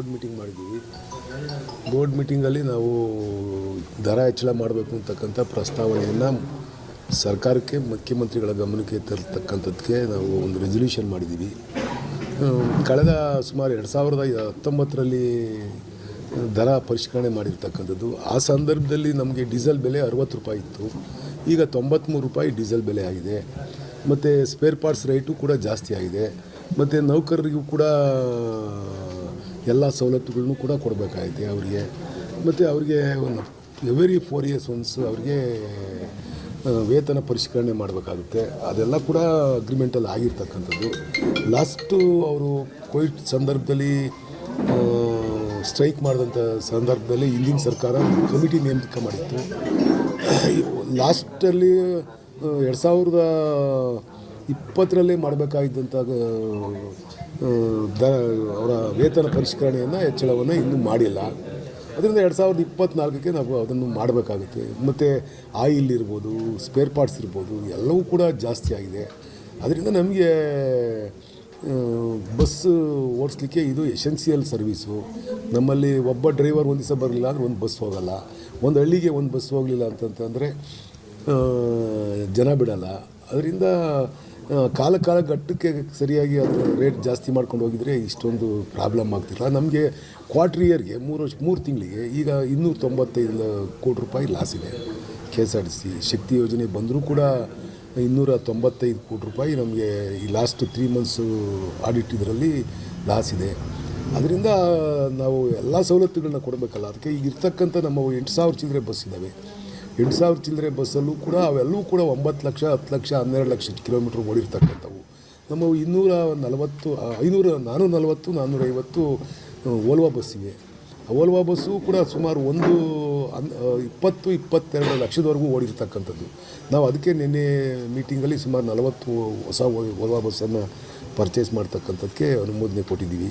Board meeting ಮಾಡಿದ್ದೀವಿ. Board ಮೀಟಿಂಗಲ್ಲಿ ನಾವು ದರ ಹೆಚ್ಚಳ ಮಾಡಬೇಕು ಅಂತಕ್ಕಂಥ ಪ್ರಸ್ತಾವನೆಯನ್ನು ಸರ್ಕಾರಕ್ಕೆ ಮುಖ್ಯಮಂತ್ರಿಗಳ ಗಮನಕ್ಕೆ ತರತಕ್ಕಂಥದ್ದಕ್ಕೆ ನಾವು ಒಂದು ರೆಸಲ್ಯೂಷನ್ ಮಾಡಿದ್ದೀವಿ. ಕಳೆದ ಸುಮಾರು 2019ರಲ್ಲಿ ದರ ಪರಿಷ್ಕರಣೆ ಮಾಡಿರ್ತಕ್ಕಂಥದ್ದು. ಆ ಸಂದರ್ಭದಲ್ಲಿ ನಮಗೆ ಡೀಸೆಲ್ ಬೆಲೆ 60 ರೂಪಾಯಿ ಇತ್ತು. ಈಗ 93 ರೂಪಾಯಿ ಡೀಸೆಲ್ ಬೆಲೆ ಆಗಿದೆ. ಮತ್ತು ಸ್ಪೇರ್ ಪಾರ್ಟ್ಸ್ ರೇಟು ಕೂಡ ಜಾಸ್ತಿ ಆಗಿದೆ. ಮತ್ತು ನೌಕರರಿಗೂ ಕೂಡ ಎಲ್ಲ ಸವಲತ್ತುಗಳನ್ನು ಕೂಡ ಕೊಡಬೇಕಾಗಿದೆ ಅವರಿಗೆ. ಮತ್ತು ಅವರಿಗೆ ಒಂದು ಎವರಿ 4 years ಒನ್ಸ್ ಅವರಿಗೆ ವೇತನ ಪರಿಷ್ಕರಣೆ ಮಾಡಬೇಕಾಗುತ್ತೆ. ಅದೆಲ್ಲ ಕೂಡ ಅಗ್ರಿಮೆಂಟಲ್ಲಿ ಆಗಿರ್ತಕ್ಕಂಥದ್ದು. ಲಾಸ್ಟು ಅವರು ಕೋವಿಡ್ ಸಂದರ್ಭದಲ್ಲಿ ಸ್ಟ್ರೈಕ್ ಮಾಡಿದಂಥ ಸಂದರ್ಭದಲ್ಲಿ ಹಿಂದಿನ ಸರ್ಕಾರ ಕಮಿಟಿ ನೇಮಕ ಮಾಡಿತ್ತು. ಲಾಸ್ಟಲ್ಲಿ 2020ರಲ್ಲೇ ಮಾಡಬೇಕಾಗಿದ್ದಂಥ ಅವರ ವೇತನ ಪರಿಷ್ಕರಣೆಯನ್ನು ಹೆಚ್ಚಳವನ್ನು ಇನ್ನೂ ಮಾಡಿಲ್ಲ. ಅದರಿಂದ 2024ಕ್ಕೆ ನಾವು ಅದನ್ನು ಮಾಡಬೇಕಾಗುತ್ತೆ. ಮತ್ತು ಆಯಿಲ್ ಇರ್ಬೋದು, ಸ್ಪೇರ್ ಪಾರ್ಟ್ಸ್ ಇರ್ಬೋದು, ಎಲ್ಲವೂ ಕೂಡ ಜಾಸ್ತಿ ಆಗಿದೆ. ಅದರಿಂದ ನಮಗೆ ಬಸ್ ಓಡಿಸ್ಲಿಕ್ಕೆ ಇದು ಎಸೆನ್ಷಿಯಲ್ ಸರ್ವೀಸು. ನಮ್ಮಲ್ಲಿ ಒಬ್ಬ ಡ್ರೈವರ್ ಒಂದು ದಿವಸ ಬರಲಿಲ್ಲ ಅಂದರೆ ಒಂದು ಬಸ್ ಹೋಗಲ್ಲ. ಒಂದು ಹಳ್ಳಿಗೆ ಒಂದು ಬಸ್ ಹೋಗಲಿಲ್ಲ ಅಂತಂತಂದರೆ ಜನ ಬಿಡಲ್ಲ. ಅದರಿಂದ ಕಾಲ ಗಟ್ಟಕ್ಕೆ ಸರಿಯಾಗಿ ಅದರ ರೇಟ್ ಜಾಸ್ತಿ ಮಾಡ್ಕೊಂಡು ಹೋಗಿದರೆ ಇಷ್ಟೊಂದು ಪ್ರಾಬ್ಲಮ್ ಆಗ್ತಿಲ್ಲ. ನಮಗೆ ಕ್ವಾರ್ಟರ್ ಇಯರ್ಗೆ 3 ತಿಂಗಳಿಗೆ ಈಗ 295 ಕೋಟಿ ರೂಪಾಯಿ ಲಾಸ್ ಇದೆ. KSRTC ಶಕ್ತಿ ಯೋಜನೆ ಬಂದರೂ ಕೂಡ 295 ಕೋಟಿ ರೂಪಾಯಿ ನಮಗೆ ಈ ಲಾಸ್ಟ್ 3 ಮಂತ್ಸು ಆಡಿಟ್ ಇದರಲ್ಲಿ ಲಾಸ್ ಇದೆ. ಅದರಿಂದ ನಾವು ಎಲ್ಲ ಸವಲತ್ತುಗಳನ್ನ ಕೊಡಬೇಕಲ್ಲ. ಅದಕ್ಕೆ ಈಗ ಇರ್ತಕ್ಕಂಥ ನಮ್ಮ 8,000 ಚಿಲ್ಲರೆ ಬಸ್ ಇದ್ದಾವೆ. 8,000 ಚಿಲ್ಲರೆ ಬಸ್ಸಲ್ಲೂ ಕೂಡ ಅವೆಲ್ಲವೂ ಕೂಡ 9 ಲಕ್ಷ, 10 ಲಕ್ಷ, 12 ಲಕ್ಷ ಕಿಲೋಮೀಟ್ರ್ ಓಡಿರ್ತಕ್ಕಂಥವು. ನಮ್ಮ 440, 450 ಓಲ್ವಾ ಬಸ್ ಇವೆ. ಓಲ್ವಾ ಬಸ್ಸು ಕೂಡ ಸುಮಾರು 20-22 ಲಕ್ಷದವರೆಗೂ ಓಡಿರ್ತಕ್ಕಂಥದ್ದು. ನಾವು ಅದಕ್ಕೆ ನಿನ್ನೆ ಮೀಟಿಂಗಲ್ಲಿ ಸುಮಾರು 40 ಹೊಸ ಓಲ್ವಾ ಬಸ್ಸನ್ನು ಪರ್ಚೇಸ್ ಮಾಡ್ತಕ್ಕಂಥದ್ದಕ್ಕೆ ಅನುಮೋದನೆ ಕೊಟ್ಟಿದ್ದೀವಿ.